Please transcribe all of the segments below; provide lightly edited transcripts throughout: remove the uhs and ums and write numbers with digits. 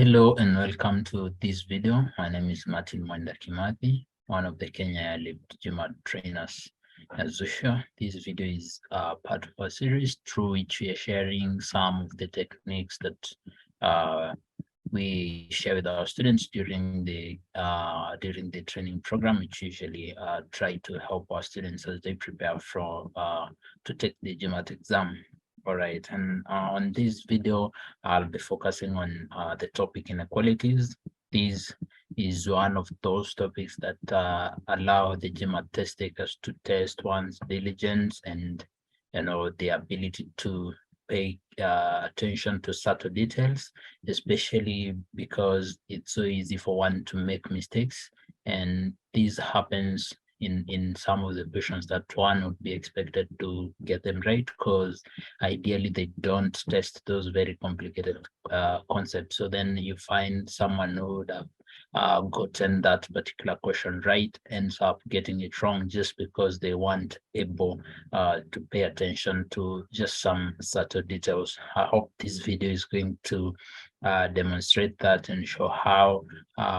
Hello and welcome to this video. My name is Martin Mwenda, one of the Kenya Lead GMAT trainers. As usual, this video is part of a series through which we are sharing some of the techniques that we share with our students during the training program, which usually try to help our students as they prepare for to take the GMAT exam. All right, and on this video, I'll be focusing on the topic inequalities. This is one of those topics that allow the GMAT test takers to test one's diligence and the ability to pay attention to subtle details, especially because it's so easy for one to make mistakes, and this happens in some of the questions that one would be expected to get them right, because ideally they don't test those very complicated concepts. So then you find someone who would have gotten that particular question right ends up getting it wrong just because they weren't able to pay attention to just some subtle details. I hope this video is going to demonstrate that and show how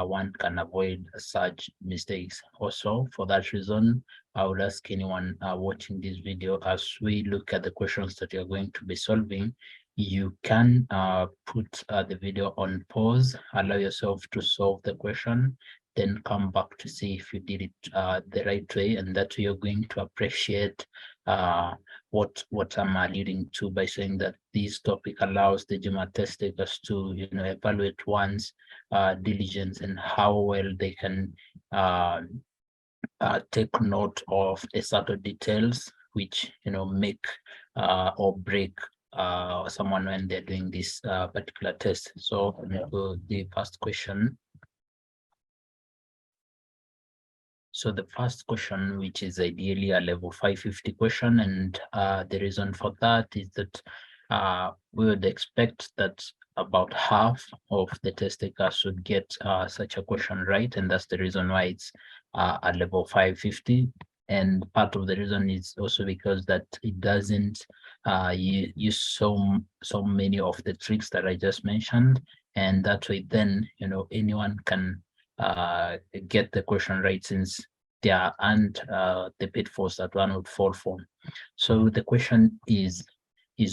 one can avoid such mistakes. Also, for that reason, I would ask anyone watching this video, as we look at the questions that you're going to be solving, you can put the video on pause, allow yourself to solve the question, then come back to see if you did it the right way, and that you're going to appreciate what I'm alluding to by saying that this topic allows the GMAT test takers to evaluate one's diligence and how well they can take note of the subtle details which make or break someone when they're doing this particular test. So the first question. So the first question, which is ideally a level 550 question, and the reason for that is that we would expect that about half of the test takers should get such a question right, and that's the reason why it's a level 550. And part of the reason is also because that it doesn't use so many of the tricks that I just mentioned, and that way then anyone can get the question right, since there aren't the pitfalls that one would fall for. So the question is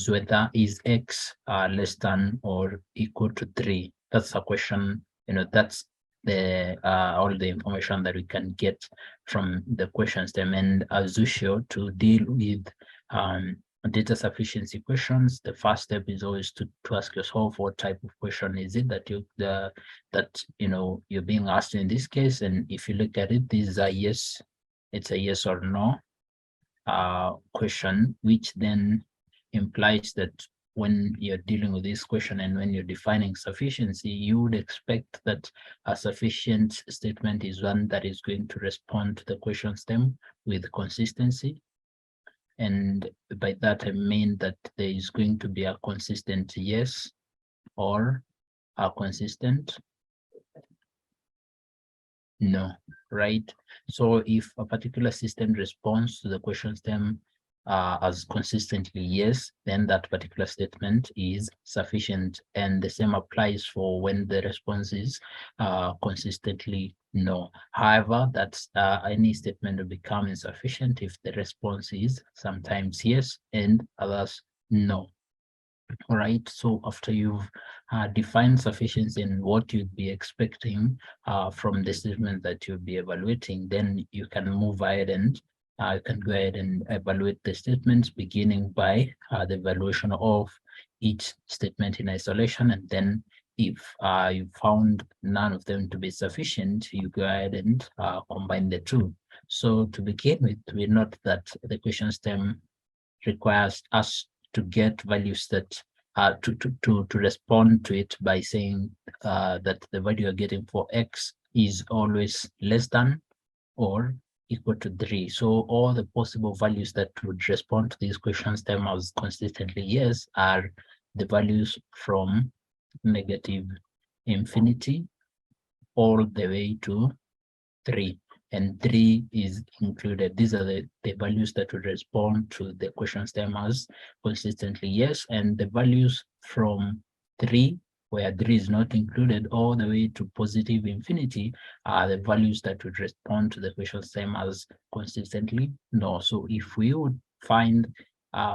whether is x less than or equal to 3. That's a question, that's the all the information that we can get from the question stem. And as usual, to deal with data sufficiency questions, the first step is always to ask yourself, what type of question is it that you're being asked in this case? And if you look at it, this is a yes, it's a yes or no question, which then implies that when you're dealing with this question and when you're defining sufficiency, you would expect that a sufficient statement is one that is going to respond to the question stem with consistency. And by that, I mean that there is going to be a consistent yes or a consistent no, right? So if a particular system responds to the question stem as consistently yes, then that particular statement is sufficient. And the same applies for when the response is consistently no. However, that's any statement will become insufficient if the response is sometimes yes and others no. All right, so after you've defined sufficiency and what you'd be expecting from the statement that you'll be evaluating, then you can move ahead and you can go ahead and evaluate the statements, beginning by the evaluation of each statement in isolation. And then if you found none of them to be sufficient, you go ahead and combine the two. So to begin with, we note that the question stem requires us to get values that to respond to it by saying that the value you're getting for x is always less than or equal to 3. So all the possible values that would respond to these question stem as consistently yes are the values from -infinity all the way to 3. And 3 is included. These are the values that would respond to the question stem as consistently yes, and the values from 3 where 3 is not included, all the way to positive infinity are the values that would respond to the question same as consistently no. So if we would find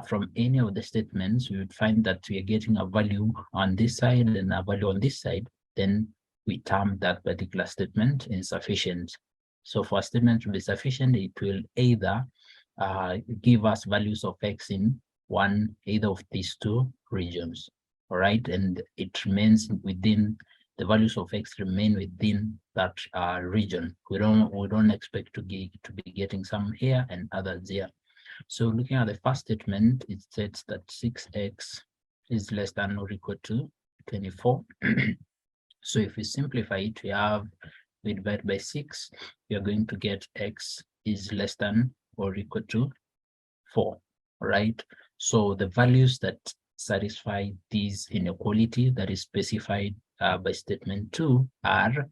from any of the statements, we would find that we are getting a value on this side and a value on this side, then we term that particular statement insufficient. So for a statement to be sufficient, it will either give us values of x in either of these two regions, all right, and it remains within the values of x remain within that region. We don't expect to be getting some here and others here. So looking at the first statement, it states that 6x is less than or equal to 24. So if we simplify it, we divide by 6, we are going to get x is less than or equal to 4, right? So the values that satisfy this inequality that is specified by statement 2 are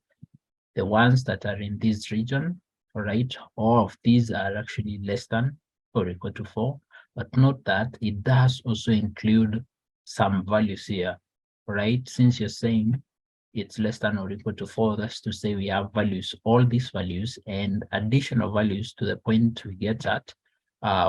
the ones that are in this region, right? All of these are actually less than or equal to 4, but note that it does also include some values here, right? Since you're saying it's less than or equal to 4, that's to say we have values, all these values, and additional values to the point we get at,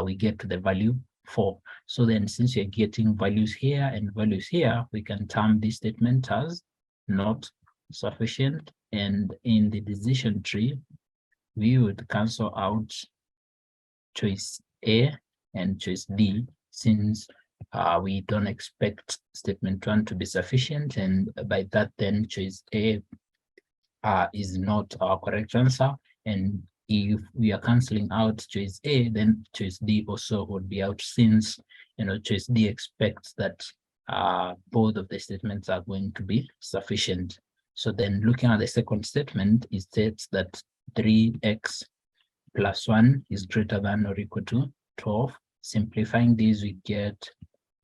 we get to the value 4. So then since you're getting values here and values here, we can term this statement as not sufficient. And in the decision tree, we would cancel out choice A and choice D, since we don't expect statement 1 to be sufficient, and by that then choice A is not our correct answer. And if we are canceling out choice A, then choice D also would be out, since choice D expects that both of the statements are going to be sufficient. So then looking at the second statement, it states that 3x plus 1 is greater than or equal to 12. Simplifying these, we get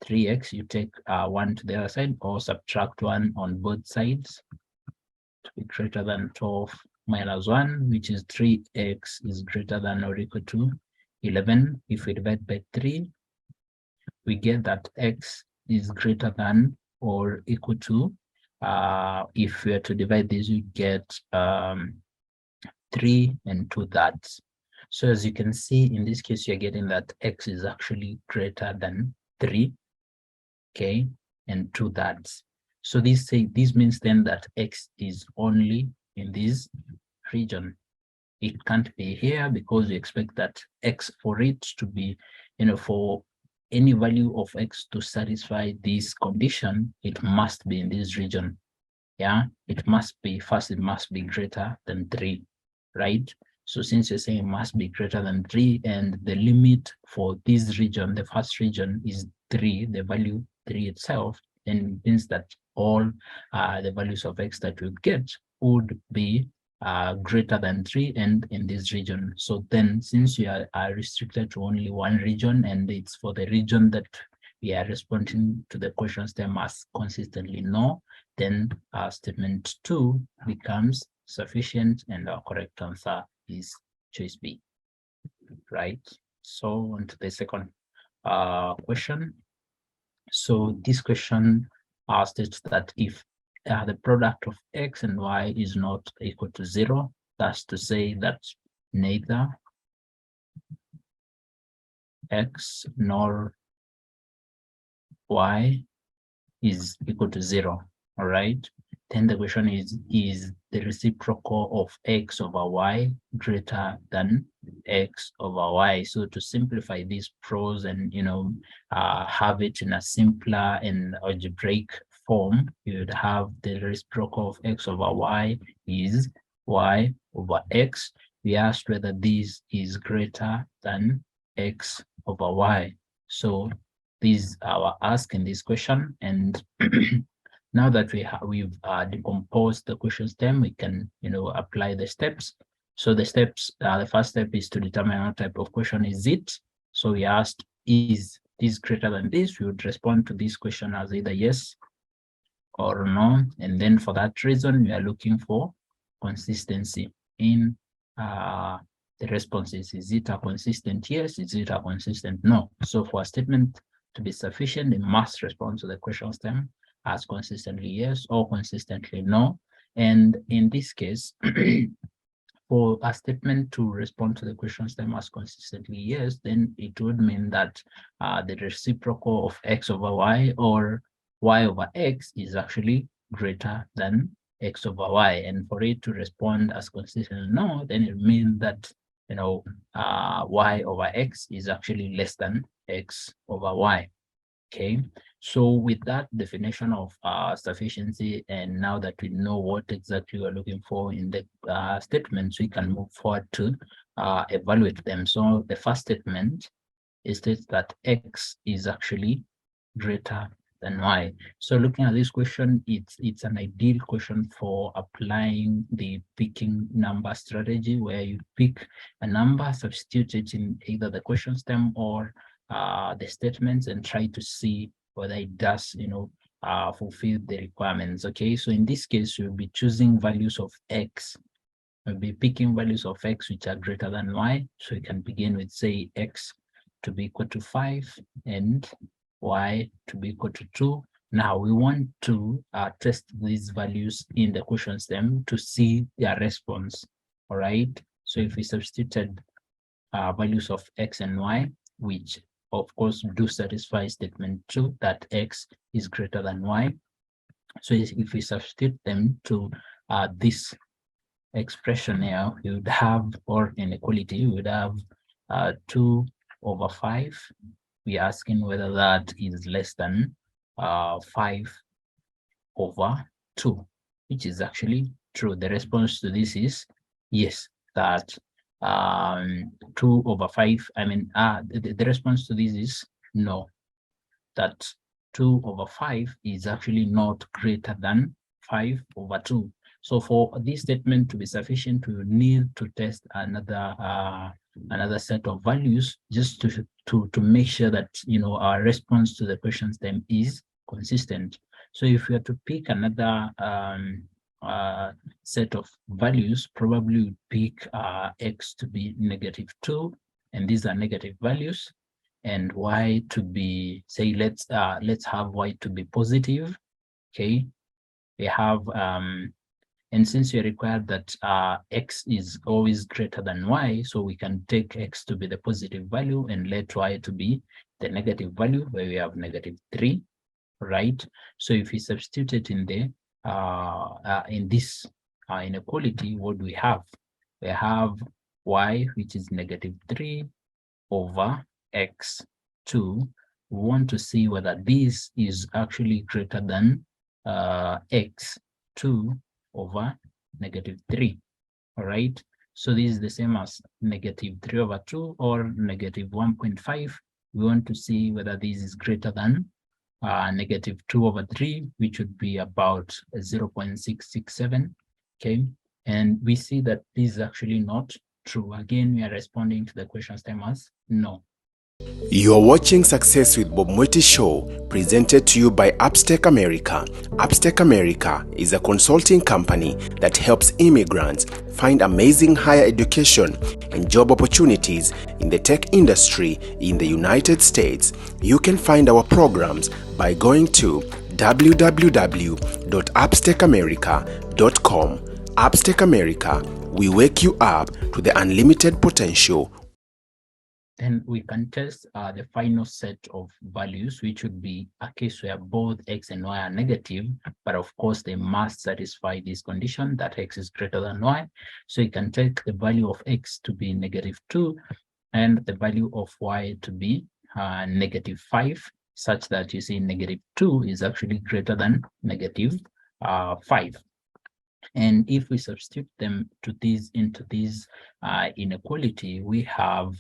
3x, you take 1 to the other side, or subtract 1 on both sides to be greater than 12 minus 1, which is 3x is greater than or equal to 11. If we divide by 3, we get that x is greater than or equal to, if we are to divide this, we get 3 and 2/3. So as you can see, in this case, you're getting that x is actually greater than 3, okay, and 2/3. So this means then that x is only in this region. It can't be here, because we expect that x, for it to be, for any value of x to satisfy this condition, it must be in this region. Yeah, it must be, first it must be greater than 3, right? So since you're saying it must be greater than 3, and the limit for this region, the first region, is 3, the value 3 itself, then it means that all the values of x that we get would be greater than 3 and in this region. So then, since we are restricted to only one region, and it's for the region that we are responding to the question stem as consistently no, then statement 2 becomes sufficient, and our correct answer is choice B, right? So on to the second question. So this question states that if the product of x and y is not equal to 0, that's to say that neither x nor y is equal to 0, all right? Then the question is the reciprocal of x over y greater than x over y? So to simplify these pros and have it in a simpler and algebraic form, you would have the reciprocal of x over y is y over x. We asked whether this is greater than x over y. So these are asked in this question, and now that we've decomposed the question stem, we can apply the steps. So the steps, the first step is to determine what type of question is it. So we asked, is this greater than this? We would respond to this question as either yes or no, and then for that reason we are looking for consistency in the responses. Is it a consistent yes? Is it a consistent no? So for a statement to be sufficient, it must respond to the question stem as consistently yes or consistently no. And in this case, for a statement to respond to the question stem as consistently yes, then it would mean that the reciprocal of x over y or y over x is actually greater than x over y. And for it to respond as consistently no, then it means that y over x is actually less than x over y. Okay, so with that definition of sufficiency, and now that we know what exactly we're looking for in the statements, we can move forward to evaluate them. So the first statement states that x is actually greater than y. So looking at this question, it's an ideal question for applying the picking number strategy, where you pick a number, substitute it in either the question stem or the statements, and try to see whether it does fulfill the requirements. Okay, so in this case, you'll be choosing values of x. We'll be picking values of x which are greater than y. So you can begin with, say, x to be equal to 5 and y to be equal to 2. Now we want to test these values in the question stem to see their response. All right, so if we substituted values of x and y, which of course do satisfy statement 2 that x is greater than y. So if we substitute them to this expression here, we would have, or inequality, we would have 2 over 5. We're asking whether that is less than 5 over 2, which is actually true. The response to this is yes, that 2 over 5, the response to this is no, that 2 over 5 is actually not greater than 5 over 2. So for this statement to be sufficient, we will need to test another set of values just to make sure that our response to the question stem is consistent. So if we are to pick another set of values, probably we pick x to be -2, and these are negative values, and y to be, say, let's have y to be positive. Okay, we have and since we require that x is always greater than y, so we can take x to be the positive value and let y to be the negative value, where we have -3, right? So if we substitute it in the in this inequality, what do we have? We have y, which is -3 over x2. We want to see whether this is actually greater than x2 over -3. All right, so this is the same as -3 over 2 or -1.5. We want to see whether this is greater than -2 over 3, which would be about 0.667. Okay, and we see that this is actually not true. Again, we are responding to the question stem as no. You're watching Success with Bob Mwiti Show, presented to you by Upstack America. Upstack America is a consulting company that helps immigrants find amazing higher education and job opportunities in the tech industry in the United States. You can find our programs by going to www.upstackamerica.com. Upstack America, we wake you up to the unlimited potential. Then we can test the final set of values, which would be a case where both x and y are negative, but of course they must satisfy this condition that x is greater than y. So you can take the value of x to be -2 and the value of y to be -5, such that you see -2 is actually greater than -5. And if we substitute them into this inequality, we have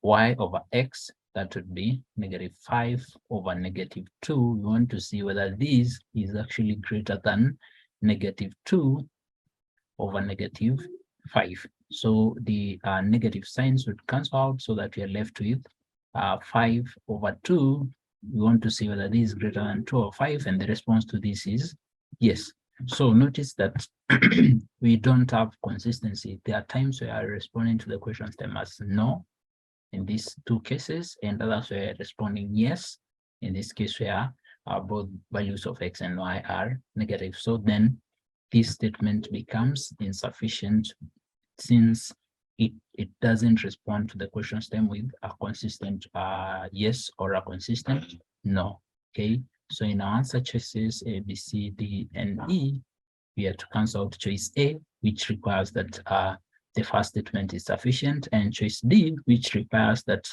y over x, that would be -5 over -2. We want to see whether this is actually greater than -2 over -5. So the negative signs would cancel out, so that we are left with 5 over 2. We want to see whether this is greater than 2 or 5, and the response to this is yes. So notice that we don't have consistency. There are times where I'm responding to the question stem as no in these two cases, and others where responding yes. in this case where both values of x and y are negative. So then this statement becomes insufficient since it doesn't respond to the question stem with a consistent yes or a consistent no. Okay, so in our answer choices A, B, C, D, and E, we have to cancel out choice A, which requires that the first statement is sufficient, and choice D, which requires that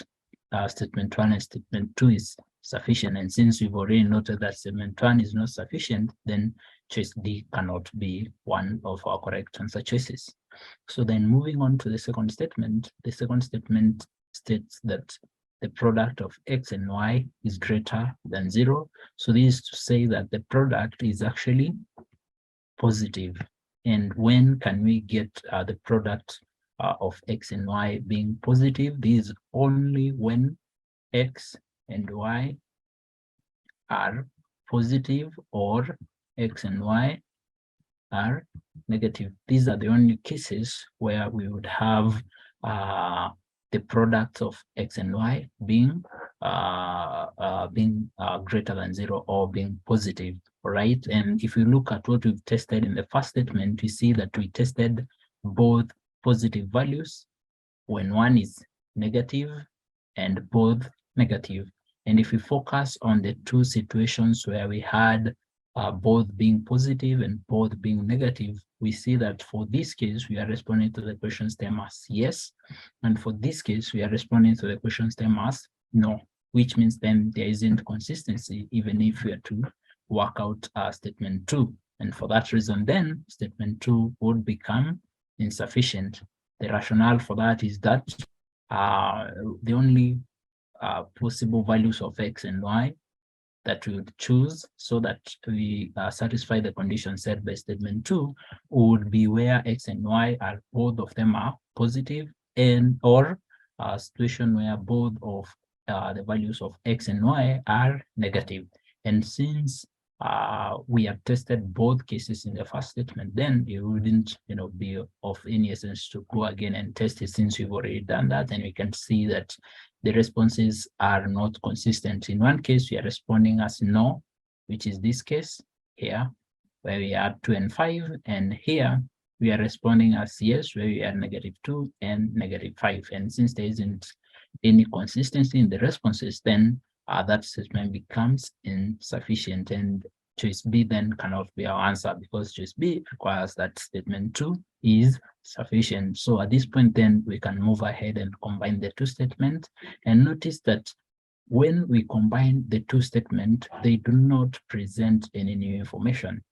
statement 1 and statement 2 is sufficient. And since we've already noted that statement 1 is not sufficient, then choice D cannot be one of our correct answer choices. So then moving on to the second statement states that the product of x and y is greater than 0. So this is to say that the product is actually positive. And when can we get the product of x and y being positive? This is only when x and y are positive or x and y are negative. These are the only cases where we would have the product of x and y being greater than 0 or being positive. Right? And if you look at what we've tested in the first statement, we see that we tested both positive values when one is negative and both negative. And if we focus on the two situations where we had both being positive and both being negative, we see that for this case, we are responding to the question stem as yes. And for this case, we are responding to the question stem as no, which means then there isn't consistency, even if we are to work out statement 2. And for that reason, then statement 2 would become insufficient. The rationale for that is that the only possible values of x and y that we would choose so that we satisfy the condition set by statement 2 would be where x and y are both of them are positive, and or a situation where both of the values of x and y are negative. And since we have tested both cases in the first statement, then it wouldn't be of any essence to go again and test it, since we've already done that. And we can see that the responses are not consistent. In one case, we are responding as no, which is this case here, where we are 2 and 5, and here we are responding as yes, where we are -2 and -5. And since there isn't any consistency in the responses, then that statement becomes insufficient, and choice B then cannot be our answer, because choice B requires that statement 2 is sufficient. So at this point, then we can move ahead and combine the two statements. And notice that when we combine the two statements, they do not present any new information.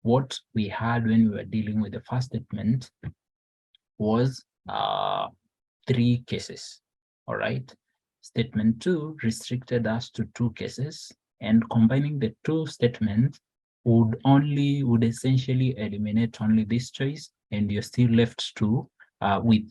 What we had when we were dealing with the first statement was 3 cases. All right. Statement 2 restricted us to 2 cases, and combining the two statements would essentially eliminate only this choice, and you're still left to with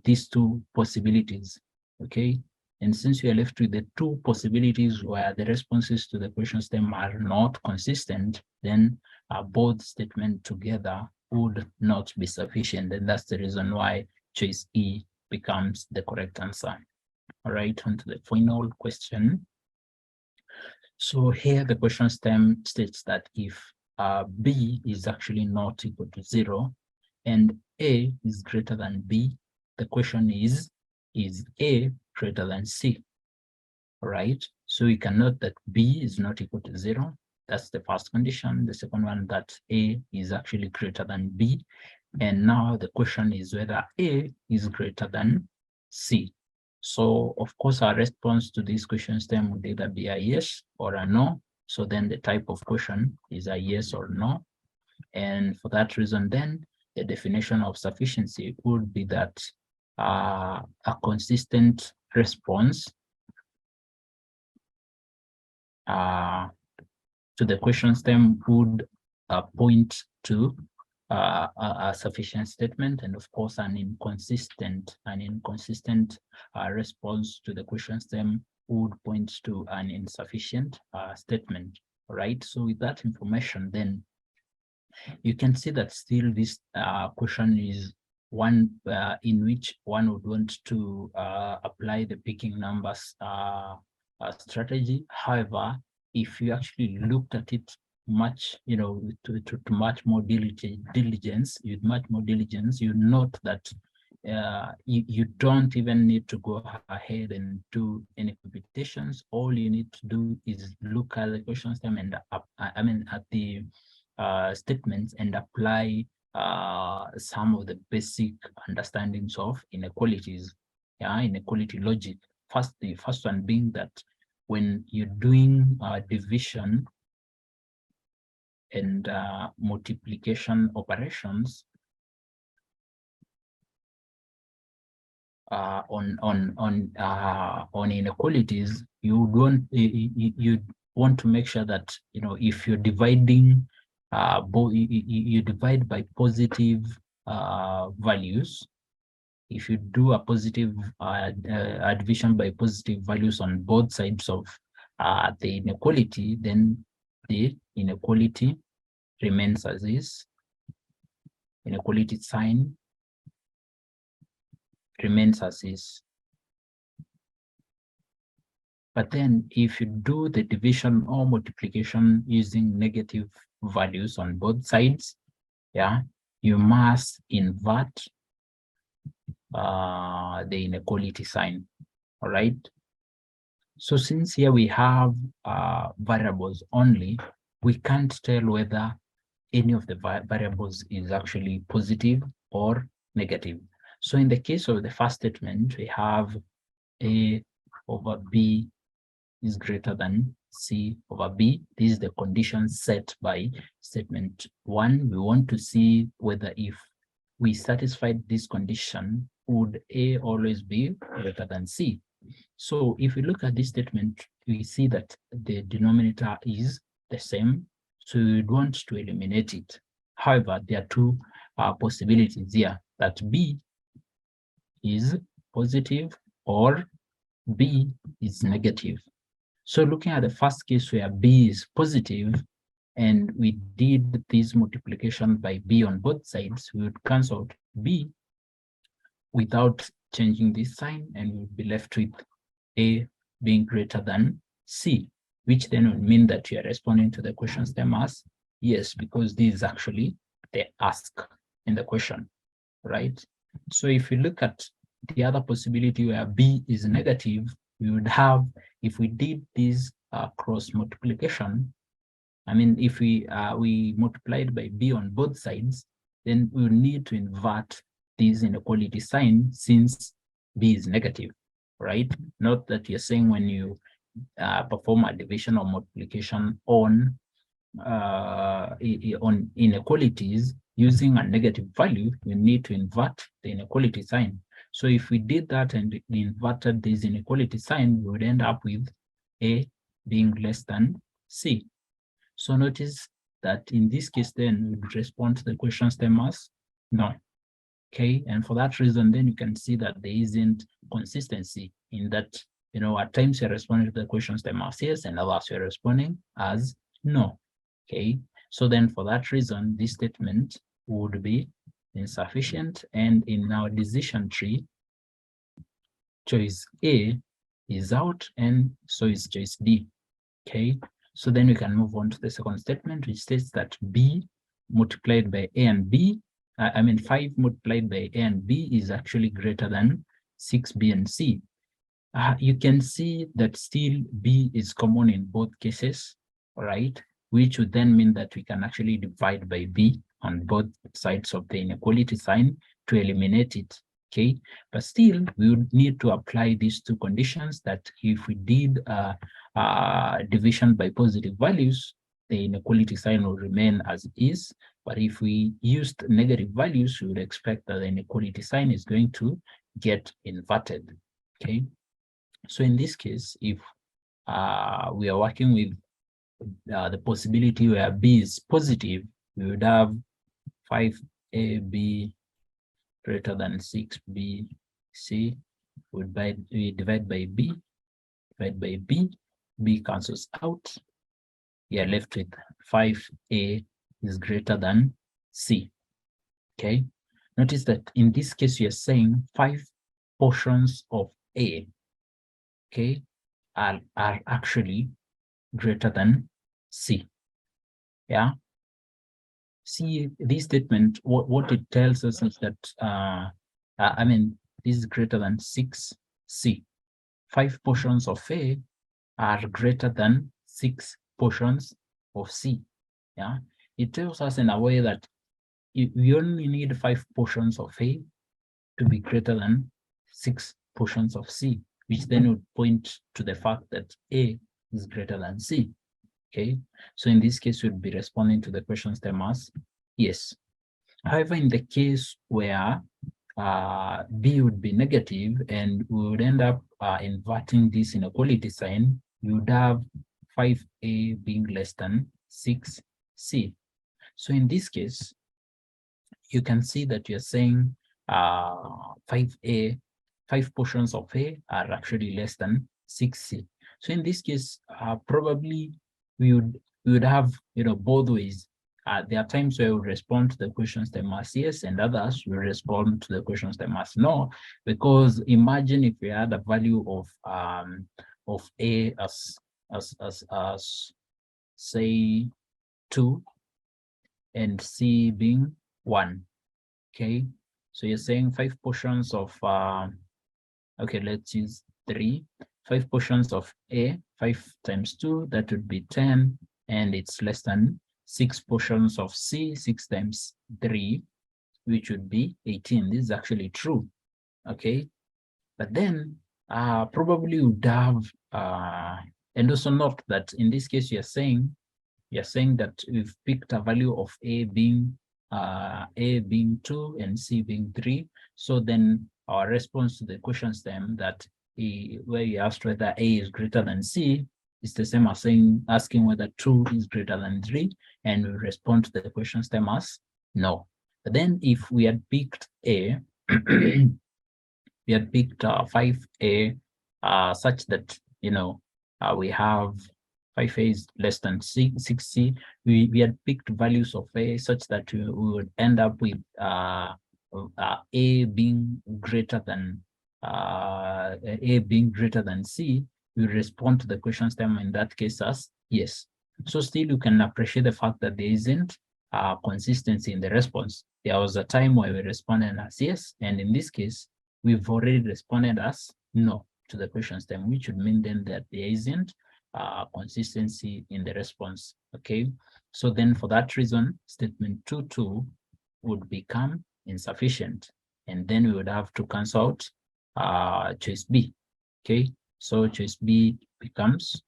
these 2 possibilities. Okay, and since you are left with the 2 possibilities where the responses to the question stem are not consistent, then both statements together would not be sufficient, and that's the reason why choice E becomes the correct answer. All right, on to the final question. So here the question stem states that if B is actually not equal to 0 and A is greater than B, the question is A greater than C? All right, so we can note that B is not equal to 0. That's the first condition. The second one, that A is actually greater than B. And now the question is whether A is greater than C. So of course, our response to this question stem would either be a yes or a no. So then the type of question is a yes or no. And for that reason, then the definition of sufficiency would be that a consistent response to the question stem would point to a sufficient statement, and of course an inconsistent response to the question stem would point to an insufficient statement. All right, so with that information, then you can see that still this question is one in which one would want to apply the picking numbers strategy. However, if you actually looked at it much, to much more diligence, you note that you don't even need to go ahead and do any computations. All you need to do is look at the question stem and at the statements and apply some of the basic understandings of inequalities, inequality logic. The first one being that when you're doing division and multiplication operations on inequalities, you want to make sure that if you're dividing you divide by positive values. If you do a positive division by positive values on both sides of the inequality, then the inequality remains as is. Inequality sign remains as is. But then if you do the division or multiplication using negative values on both sides, you must invert the inequality sign. All right. So since here we have variables only, we can't tell whether any of the variables is actually positive or negative. So in the case of the first statement, we have A over B is greater than C over B. This is the condition set by statement 1. We want to see whether if we satisfied this condition, would A always be greater than C? So if we look at this statement, we see that the denominator is the same, so we want to eliminate it. However, there are two possibilities here, that B is positive or B is negative. So looking at the first case where B is positive, and we did this multiplication by B on both sides, we would cancel out B without changing this sign, and we'll be left with A being greater than C, which then would mean that you are responding to the question stem as yes, because this is actually the ask in the question, right? So if we look at the other possibility where B is negative, we would have, if we did this cross multiplication, if we multiplied by B on both sides, then we will need to invert this inequality sign since B is negative, right? Note that you're saying when you perform a division or multiplication on inequalities using a negative value, you need to invert the inequality sign. So if we did that and inverted this inequality sign, we would end up with A being less than C. So notice that in this case, then we would respond to the question stem as no. Okay, and for that reason, then you can see that there isn't consistency in that, at times you're responding to the question stem as yes, and others you're responding as no. Okay, so then for that reason, this statement would be insufficient, and in our decision tree, choice A is out, and so is choice D. Okay, so then we can move on to the second statement, which states that B multiplied by A and B, 5 multiplied by A and B is actually greater than 6B and C. You can see that still B is common in both cases, right? Which would then mean that we can actually divide by B on both sides of the inequality sign to eliminate it, okay? But still, we would need to apply these two conditions, that if we did division by positive values, the inequality sign will remain as it is. But if we used negative values, we would expect that the inequality sign is going to get inverted, okay? So in this case, if we are working with the possibility where B is positive, we would have 5AB greater than 6BC. We divide by B, B cancels out. We are left with 5A is greater than C. Okay. Notice that in this case, you're saying 5 portions of A. Okay. are actually greater than C. Yeah. See, this statement, what it tells us is that, this is greater than 6C. 5 portions of A are greater than 6 portions of C. Yeah. It tells us in a way that we only need 5 portions of A to be greater than 6 portions of C, which then would point to the fact that A is greater than C. Okay, so in this case, we'd be responding to the question stem as yes. However, in the case where B would be negative and we would end up inverting this inequality sign, we would have 5A being less than 6C. So in this case, you can see that you're saying 5 portions of A are actually less than 6C. So in this case, probably we would have both ways. There are times where we respond to the question stem as yes, and others will respond to the question stem as no, because imagine if we had a value of A as say 2 and C being 1. Okay, so you're saying 5 portions of okay, let's use 3. 5 portions of A, 5 times 2, that would be 10, and it's less than 6 portions of C, 6 times 3, which would be 18. This is actually true. Okay, but then probably would have and also note that in this case you're saying that we've picked a value of A being 2 and C being 3. So then our response to the question stem that where you asked whether A is greater than C is the same as asking whether 2 is greater than 3, and we respond to the question stem as no. But then if we had picked A, we had picked 5A such that we have 5A is less than 6C. We had picked values of A such that we would end up with A being greater than C. We respond to the question stem in that case as yes. So still you can appreciate the fact that there isn't consistency in the response. There was a time where we responded as yes, and in this case we've already responded as no to the question stem, which would mean then that there isn't consistency in the response. Okay, so then for that reason, statement 2.2 would become insufficient, and then we would have to cancel out choice B. Okay, so choice B becomes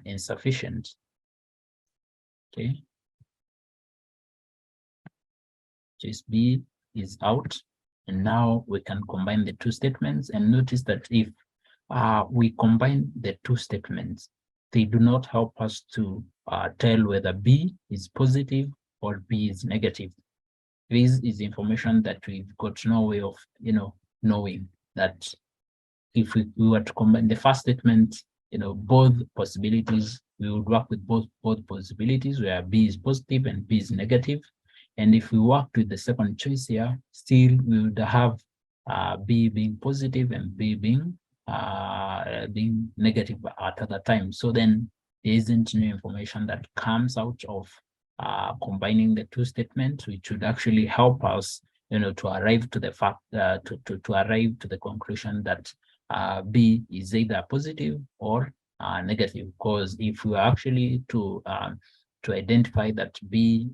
insufficient. Okay, choice B is out, and now we can combine the two statements, and notice that if we combine the two statements, they do not help us to tell whether B is positive or B is negative. This is information that we've got no way of knowing that if we were to combine the first statement, both possibilities, we would work with both possibilities where B is positive and B is negative. And if we worked with the second choice here, still we would have B being positive and B being negative at other times. So then there isn't new information that comes out of combining the two statements, which would actually help us, to arrive to the fact to arrive to the conclusion that B is either positive or negative. Because if we are actually to identify that B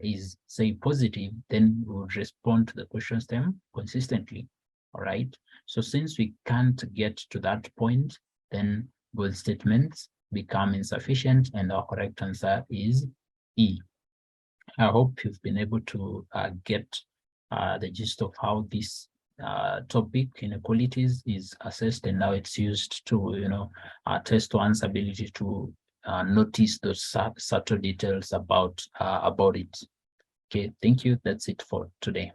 is, say, positive, then we would respond to the question stem consistently. All right. So since we can't get to that point, then both statements become insufficient, and our correct answer is E. I hope you've been able to get the gist of how this topic, inequalities, is assessed and how it's used to, test one's ability to notice those subtle details about it. Okay, thank you. That's it for today.